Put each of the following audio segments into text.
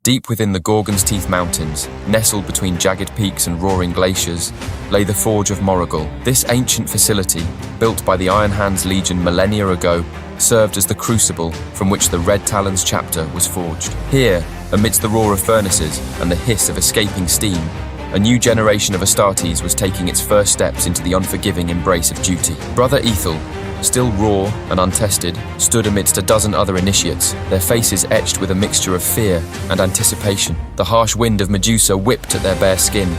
Deep within the Gorgon's Teeth Mountains, nestled between jagged peaks and roaring glaciers, lay the Forge of Morrigal. This ancient facility, built by the Iron Hands Legion millennia ago, served as the crucible from which the Red Talons chapter was forged. Here, amidst the roar of furnaces and the hiss of escaping steam, a new generation of Astartes was taking its first steps into the unforgiving embrace of duty. Brother Ethel, still raw and untested, stood amidst a dozen other initiates, their faces etched with a mixture of fear and anticipation. The harsh wind of Medusa whipped at their bare skin,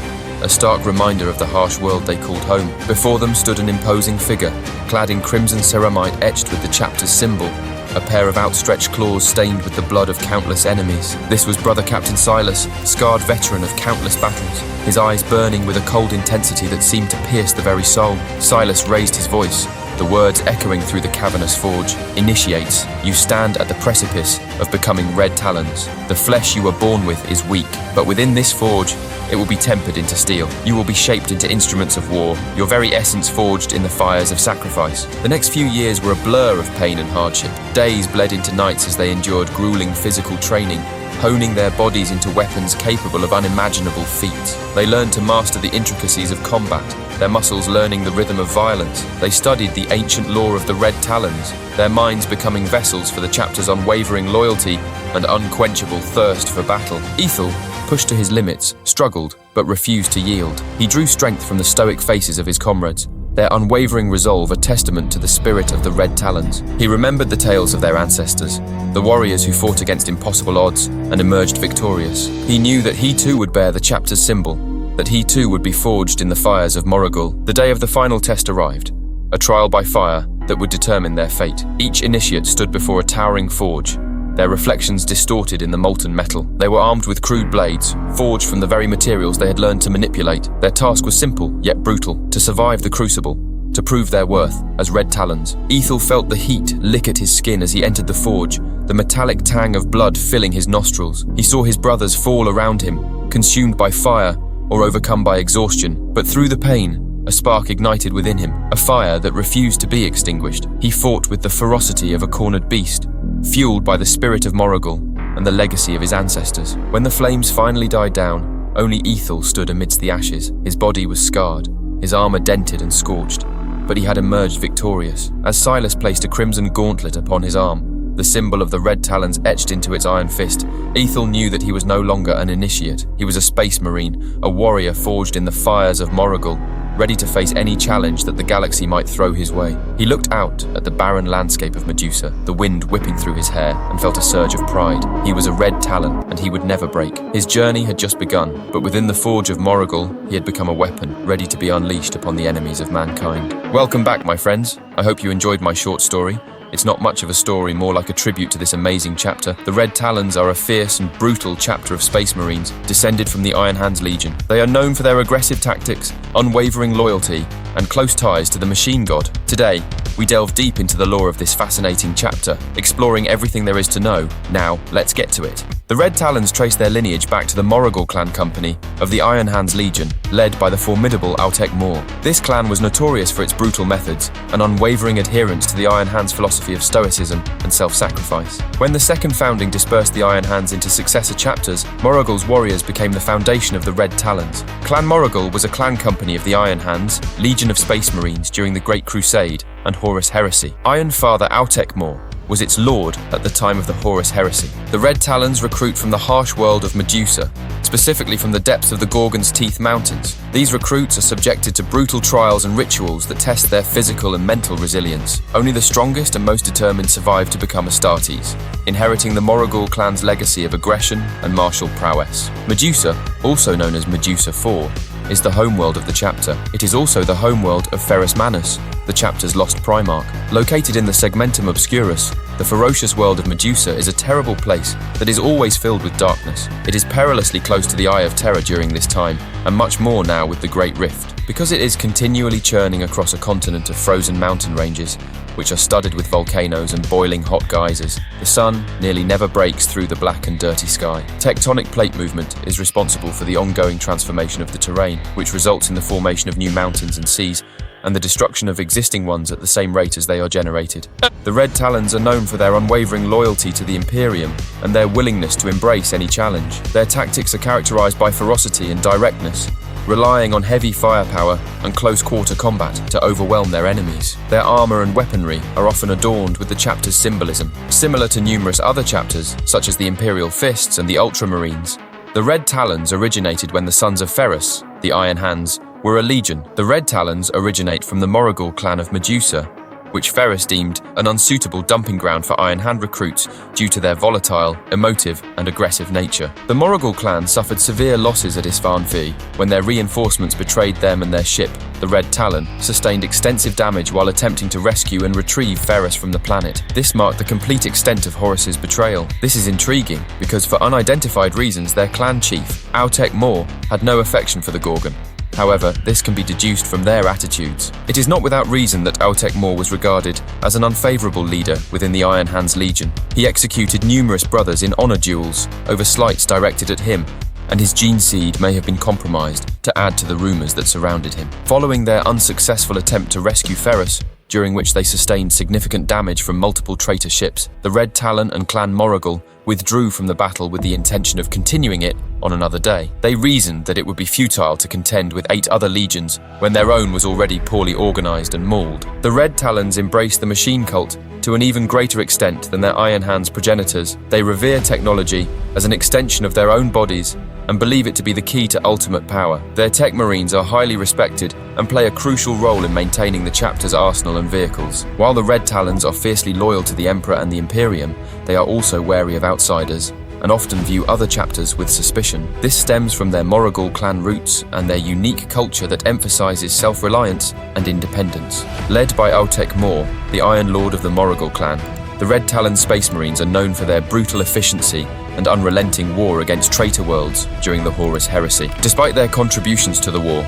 a stark reminder of the harsh world they called home. Before them stood an imposing figure, clad in crimson ceramite etched with the chapter's symbol, a pair of outstretched claws stained with the blood of countless enemies. This was Brother Captain Silas, scarred veteran of countless battles, his eyes burning with a cold intensity that seemed to pierce the very soul. Silas raised his voice, the words echoing through the cavernous forge. Initiates, you stand at the precipice of becoming Red Talons. The flesh you were born with is weak, but within this forge, it will be tempered into steel. You will be shaped into instruments of war, your very essence forged in the fires of sacrifice. The next few years were a blur of pain and hardship. Days bled into nights as they endured grueling physical training, honing their bodies into weapons capable of unimaginable feats. They learned to master the intricacies of combat, their muscles learning the rhythm of violence. They studied the ancient lore of the Red Talons, their minds becoming vessels for the chapter's unwavering loyalty and unquenchable thirst for battle. Ethel, pushed to his limits, struggled, but refused to yield. He drew strength from the stoic faces of his comrades, their unwavering resolve a testament to the spirit of the Red Talons. He remembered the tales of their ancestors, the warriors who fought against impossible odds and emerged victorious. He knew that he too would bear the chapter's symbol, that he too would be forged in the fires of Morrigal. The day of the final test arrived, a trial by fire that would determine their fate. Each initiate stood before a towering forge, their reflections distorted in the molten metal. They were armed with crude blades, forged from the very materials they had learned to manipulate. Their task was simple, yet brutal: to survive the crucible, to prove their worth as Red Talons. Ethel felt the heat lick at his skin as he entered the forge, the metallic tang of blood filling his nostrils. He saw his brothers fall around him, consumed by fire or overcome by exhaustion. But through the pain, a spark ignited within him, a fire that refused to be extinguished. He fought with the ferocity of a cornered beast, fueled by the spirit of Morrigal and the legacy of his ancestors. When the flames finally died down, only Ethel stood amidst the ashes. His body was scarred, his armor dented and scorched, but he had emerged victorious. As Silas placed a crimson gauntlet upon his arm, the symbol of the Red Talons etched into its iron fist, Ethel knew that he was no longer an initiate. He was a space marine, a warrior forged in the fires of Morrigal, ready to face any challenge that the galaxy might throw his way. He looked out at the barren landscape of Medusa, the wind whipping through his hair, and felt a surge of pride. He was a Red Talon, and he would never break. His journey had just begun, but within the forge of Morrigal, he had become a weapon, ready to be unleashed upon the enemies of mankind. Welcome back, my friends. I hope you enjoyed my short story. It's not much of a story, more like a tribute to this amazing chapter. The Red Talons are a fierce and brutal chapter of Space Marines, descended from the Iron Hands Legion. They are known for their aggressive tactics, unwavering loyalty, and close ties to the machine god. Today, we delve deep into the lore of this fascinating chapter, exploring everything there is to know. Now, let's get to it. The Red Talons trace their lineage back to the Morrigal clan company of the Iron Hands Legion, led by the formidable Autek Mor. This clan was notorious for its brutal methods and unwavering adherence to the Iron Hands philosophy of stoicism and self-sacrifice. When the second founding dispersed the Iron Hands into successor chapters, Morrigal's warriors became the foundation of the Red Talons. Clan Morrigal was a clan company of the Iron Hands, Legion of Space Marines during the Great Crusade and Horus Heresy. Iron Father Autek Mor was its lord at the time of the Horus Heresy. The Red Talons recruit from the harsh world of Medusa, specifically from the depths of the Gorgon's Teeth Mountains. These recruits are subjected to brutal trials and rituals that test their physical and mental resilience. Only the strongest and most determined survive to become Astartes, inheriting the Morrigal clan's legacy of aggression and martial prowess. Medusa, also known as Medusa 4, is the homeworld of the chapter. It is also the homeworld of Ferrus Manus, the chapter's lost Primarch. Located in the Segmentum Obscurus, the ferocious world of Medusa is a terrible place that is always filled with darkness. It is perilously close to the Eye of Terror during this time, and much more now with the Great Rift. Because it is continually churning across a continent of frozen mountain ranges, which are studded with volcanoes and boiling hot geysers, the sun nearly never breaks through the black and dirty sky. Tectonic plate movement is responsible for the ongoing transformation of the terrain, which results in the formation of new mountains and seas, and the destruction of existing ones at the same rate as they are generated. The Red Talons are known for their unwavering loyalty to the Imperium and their willingness to embrace any challenge. Their tactics are characterized by ferocity and directness, relying on heavy firepower and close-quarter combat to overwhelm their enemies. Their armor and weaponry are often adorned with the chapter's symbolism. Similar to numerous other chapters, such as the Imperial Fists and the Ultramarines, the Red Talons originated when the Sons of Ferrus, the Iron Hands, were a legion. The Red Talons originate from the Morrigal clan of Medusa, which Ferrus deemed an unsuitable dumping ground for Iron Hand recruits due to their volatile, emotive, and aggressive nature. The Morrigal clan suffered severe losses at Isfanfi when their reinforcements betrayed them and their ship, the Red Talon, sustained extensive damage while attempting to rescue and retrieve Ferrus from the planet. This marked the complete extent of Horus's betrayal. This is intriguing because for unidentified reasons their clan chief, Autek Mor, had no affection for the Gorgon. However, this can be deduced from their attitudes. It is not without reason that Autek Mor was regarded as an unfavorable leader within the Iron Hands Legion. He executed numerous brothers in honor duels over slights directed at him, and his gene seed may have been compromised to add to the rumors that surrounded him. Following their unsuccessful attempt to rescue Ferrus, during which they sustained significant damage from multiple traitor ships, the Red Talon and Clan Morrigal withdrew from the battle with the intention of continuing it on another day. They reasoned that it would be futile to contend with 8 other legions when their own was already poorly organized and mauled. The Red Talons embraced the machine cult to an even greater extent than their Iron Hands progenitors. They revere technology as an extension of their own bodies and believe it to be the key to ultimate power. Their tech marines are highly respected and play a crucial role in maintaining the chapter's arsenal and vehicles. While the Red Talons are fiercely loyal to the Emperor and the Imperium, they are also wary of outsiders and often view other chapters with suspicion. This stems from their Morrigal clan roots and their unique culture that emphasizes self-reliance and independence. Led by Autek Mor, the Iron Lord of the Morrigal clan, the Red Talon Space Marines are known for their brutal efficiency and unrelenting war against traitor worlds during the Horus Heresy. Despite their contributions to the war,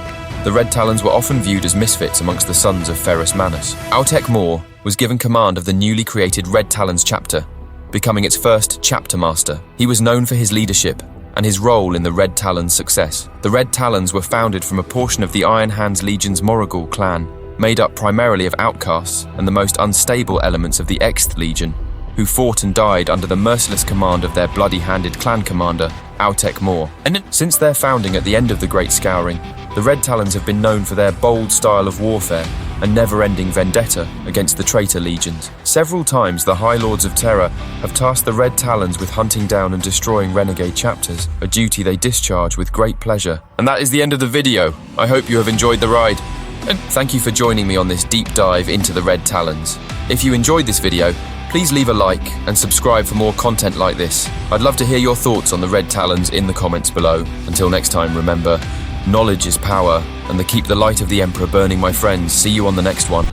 the Red Talons were often viewed as misfits amongst the sons of Ferrus Manus. Autek Mor was given command of the newly created Red Talons chapter, becoming its first chapter master. He was known for his leadership and his role in the Red Talons' success. The Red Talons were founded from a portion of the Iron Hands Legion's Morrigal clan, made up primarily of outcasts and the most unstable elements of the Xth Legion, who fought and died under the merciless command of their bloody-handed clan commander, Autek Mor. And since their founding at the end of the Great Scouring, the Red Talons have been known for their bold style of warfare and never-ending vendetta against the traitor legions. Several times the High Lords of Terror have tasked the Red Talons with hunting down and destroying renegade chapters, a duty they discharge with great pleasure. And that is the end of the video. I hope you have enjoyed the ride. And thank you for joining me on this deep dive into the Red Talons. If you enjoyed this video, please leave a like and subscribe for more content like this. I'd love to hear your thoughts on the Red Talons in the comments below. Until next time, remember, knowledge is power, and keep the light of the Emperor burning, my friends. See you on the next one.